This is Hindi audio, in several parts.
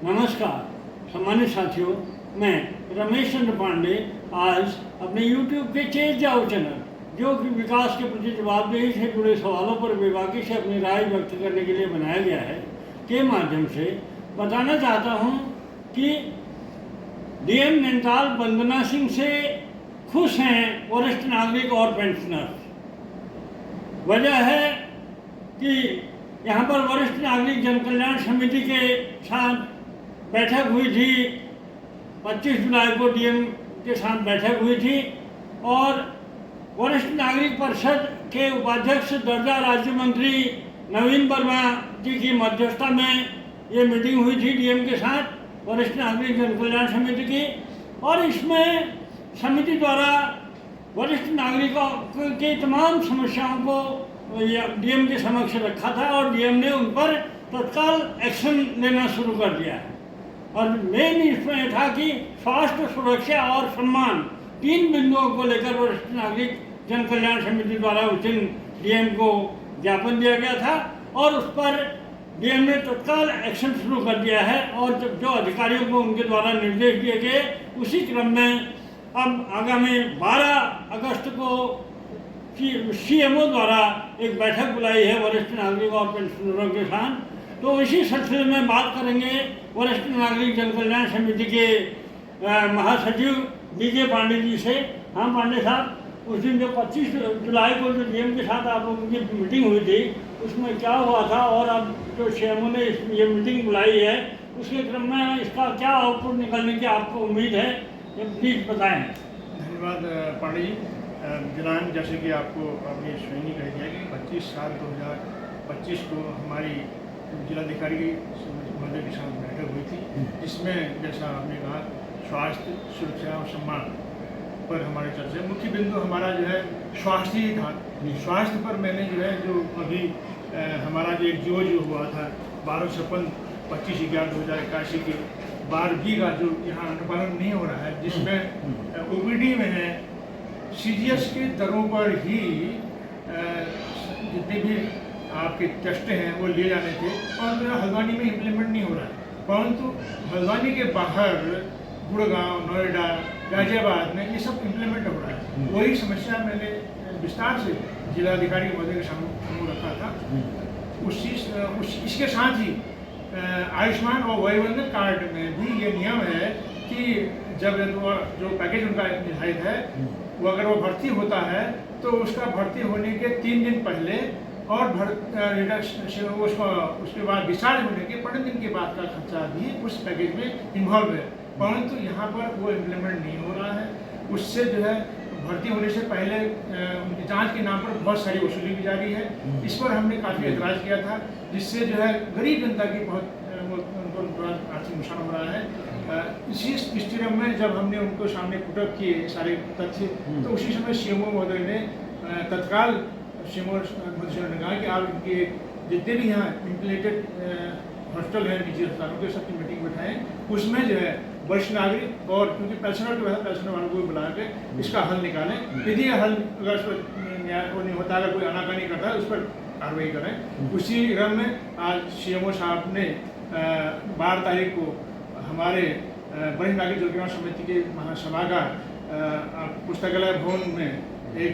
नमस्कार सम्मानित साथियों, मैं रमेश चंद्र पांडे आज अपने YouTube के चेत जाओ चैनल, जो कि विकास के प्रति जवाबदेही से जुड़े सवालों पर बेबाकी से अपनी राय व्यक्त करने के लिए बनाया गया है, के माध्यम से बताना चाहता हूं कि डीएम नैनीताल वंदना सिंह से खुश हैं वरिष्ठ नागरिक और पेंशनर्स। वजह है कि यहाँ पर वरिष्ठ नागरिक जन कल्याण समिति के साथ बैठक हुई थी। 25 जुलाई को डीएम के साथ बैठक हुई थी और वरिष्ठ नागरिक परिषद के उपाध्यक्ष दर्जा राज्य मंत्री नवीन वर्मा जी की मध्यस्थता में ये मीटिंग हुई थी डीएम के साथ वरिष्ठ नागरिक जन कल्याण समिति की। और इसमें समिति द्वारा वरिष्ठ नागरिकों की तमाम समस्याओं को डीएम के समक्ष रखा था और डीएम ने उन पर तत्काल एक्शन लेना शुरू कर दिया है। और मेन इसमें था कि स्वास्थ्य, सुरक्षा और सम्मान, 3 बिंदुओं को लेकर वरिष्ठ नागरिक जन कल्याण समिति द्वारा उस दिन डीएम को ज्ञापन दिया गया था और उस पर डीएम ने तत्काल एक्शन शुरू कर दिया है। और जो अधिकारियों को उनके द्वारा निर्देश दिए गए, उसी क्रम में अब आगामी 12 अगस्त को सीएमओ द्वारा एक बैठक बुलाई है वरिष्ठ नागरिक और पेंशनरों के साथ। तो इसी सिलसिले में बात करेंगे वरिष्ठ नागरिक जन कल्याण समिति के महासचिव बीके पांडे जी से। हाँ पांडे साहब, उस दिन जो 25 जुलाई को जो डीएम के साथ आप लोगों की मीटिंग हुई थी, उसमें क्या हुआ था और अब जो सीएमओ ने ये मीटिंग बुलाई है, उसके क्रम में इसका क्या आउटपुट निकलने की आपको उम्मीद है, ये प्लीज़ बताएँ। धन्यवाद पांडे जी। जनान, जैसे कि आपको अपनी श्रेणी कह दिया कि 25/7/2025 को हमारी जिलाधिकारी महोदय के साथ बैठक हुई थी, जिसमें जैसा आपने कहा स्वास्थ्य, सुरक्षा और सम्मान पर हमारी चर्चा। मुख्य बिंदु हमारा जो है स्वास्थ्य ही था। स्वास्थ्य पर मैंने जो है जो अभी हमारा जो एक जो हुआ था 12/56/25/11/2081 के 12B का जो यहाँ अनुपालन नहीं हो रहा है, जिसमें ओपीडी में है सीजीएच के दरों पर ही जितने भी आपके टेस्ट हैं वो लिए जाने थे और हल्द्वानी में इम्प्लीमेंट नहीं हो रहा है। परंतु हल्द्वानी के बाहर गुड़गांव, नोएडा, गाजियाबाद में ये सब इम्प्लीमेंट हो रहा है। वही समस्या मैंने विस्तार से जिलाधिकारी महोदय के सामने रखा था। इसके साथ ही आयुष्मान और वयोवंदन कार्ड में भी ये नियम है कि जब जो पैकेज उनका निर्धारित है, वो अगर वो भर्ती होता है तो उसका भर्ती होने के 3 दिन पहले और उसके बाद डिस्चार्ज होने के 15 दिन के बाद का खर्चा भी उस पैकेज में इन्वॉल्व है। परंतु यहाँ पर वो इम्प्लीमेंट नहीं हो रहा है। उससे जो है भर्ती होने से पहले उनकी जांच के नाम पर बहुत सारी वसूली भी जारी है। इस पर हमने काफ़ी एतराज़ किया था, जिससे जो है गरीब जनता की बहुत उनको आर्थिक नुकसान हो रहा है। इसी स्थिति में जब हमने उनको सामने पुटअप किए सारे तथ्य, तो उसी समय सीएमओ महोदय ने तत्काल सीएमओ महोदय ने कहा कि आप इनके जितने भी यहाँ इम्प्लीमेंटेड हॉस्टल है निजी अस्पतालों के सबकी मीटिंग बैठाएं। उसमें जो है वरिष्ठ नागरिक और क्योंकि पेंशनर के बाद पेंशनर वालों को बुला के इसका हल निकालें। यदि हल अगर उस पर न्याय नहीं होता, अगर कोई आनाकानी करता है, उस पर कार्रवाई करें। उसी क्रम में आज सीएमओ साहब ने 12 तारीख को हमारे वरिष्ठ नागरिक जन कल्याण समिति के महासभागार पुस्तकालय भवन में एक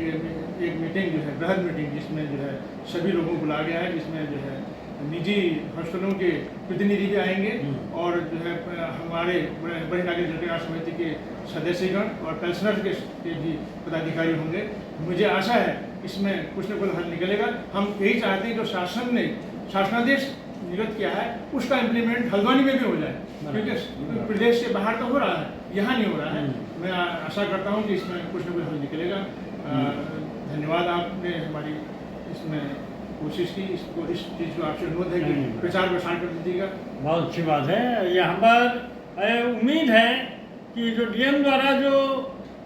मीटिंग जो है बृहद मीटिंग, जिसमें जो है सभी लोगों को बुलाया गया है, जिसमें जो है निजी हॉस्टलों के प्रतिनिधि भी आएंगे और जो है हमारे वरिष्ठ नागरिक जन कल्याण समिति के सदस्यगण और पेंशनर के भी पदाधिकारी होंगे। मुझे आशा है इसमें कुछ न कुछ हल निकलेगा। हम यही चाहते हैं जो शासन ने शासनादेश निर्गत किया है उसका इम्प्लीमेंट हल्द्वानी में भी हो जाए, क्योंकि प्रदेश से बाहर तो हो रहा है, यहाँ नहीं हो रहा है। मैं आशा करता हूँ कि इसमें कुछ न कुछ हल निकलेगा। धन्यवाद, आपने हमारी इसमें कोशिश की। इसको इस चीज़ को आपसे अनुरोध है कि प्रचार प्रसार कर दीजिएगा। बहुत अच्छी बात है। यहाँ पर उम्मीद है कि जो डीएम द्वारा जो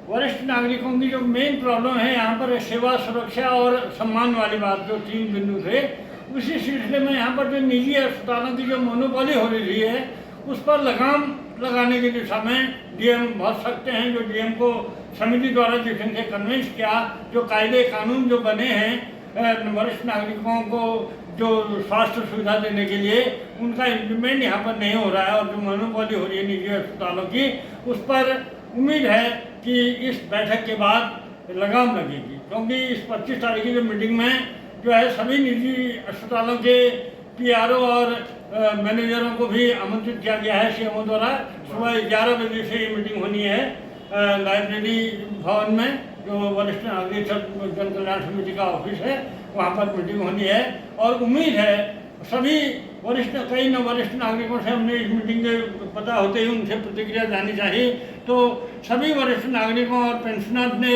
वरिष्ठ नागरिकों की जो मेन प्रॉब्लम है यहाँ पर सेवा, सुरक्षा और सम्मान वाली बात, जो 3 बिंदु थे, उसी सिलसिले में यहाँ पर जो निजी अस्पतालों की जो मोनोपोली हो रही है, उस पर लगाम लगाने की दिशा में डीएम बहुत सकते हैं। जो डीएम को समिति द्वारा जिस ढंग से कन्विंस किया, जो कायदे कानून जो बने हैं वरिष्ठ नागरिकों को जो स्वास्थ्य सुविधा देने के लिए उनका इम्प्लीमेंट यहाँ पर नहीं हो रहा है और जो मोनोपोली हो रही है निजी अस्पतालों की, उस पर उम्मीद है कि इस बैठक के बाद लगाम लगेगी। क्योंकि इस 25 तारीख की जो मीटिंग में जो है सभी निजी अस्पतालों के PRO और मैनेजरों को भी आमंत्रित किया गया है CMO द्वारा। सुबह 11 बजे से ये मीटिंग होनी है लाइब्रेरी भवन में, जो वरिष्ठ नागरिक जन कल्याण समिति का ऑफिस है, वहाँ पर मीटिंग होनी है। और उम्मीद है सभी कई वरिष्ठ नागरिकों से हमने इस मीटिंग के पता होते ही उनसे प्रतिक्रिया जानी चाहिए, तो सभी वरिष्ठ नागरिकों और पेंशनर्स ने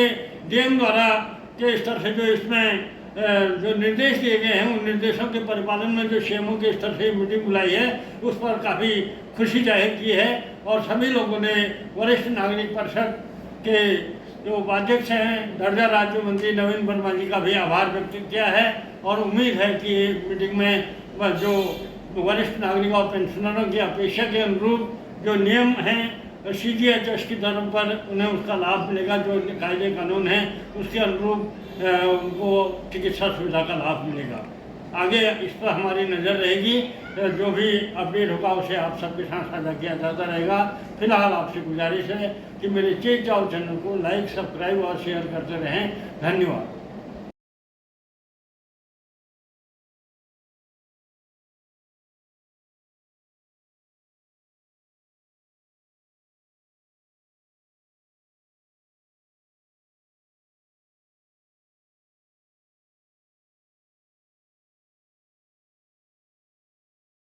DM द्वारा के स्तर से जो इसमें जो निर्देश दिए गए हैं, उन निर्देशों के परिपालन में जो CMO के स्तर से मीटिंग बुलाई है, उस पर काफ़ी खुशी जाहिर की है। और सभी लोगों ने वरिष्ठ नागरिक परिषद के जो उपाध्यक्ष हैं दर्जा राज्य मंत्री नवीन वर्मा जी का भी आभार व्यक्त किया है। और उम्मीद है कि मीटिंग में जो वरिष्ठ नागरिक और पेंशनरों की अपेक्षा के अनुरूप जो नियम हैं CGHS की तरफ पर उन्हें उसका लाभ मिलेगा, जो कायदे कानून हैं उसके अनुरूप उनको चिकित्सा सुविधा का लाभ मिलेगा। आगे इस पर हमारी नज़र रहेगी, जो भी अपडेट होगा उसे आप सबके साथ साझा किया जाता रहेगा। फिलहाल आपसे गुजारिश है कि मेरे चेक जाओ चैनल को लाइक, सब्सक्राइब और शेयर करते रहें। धन्यवाद।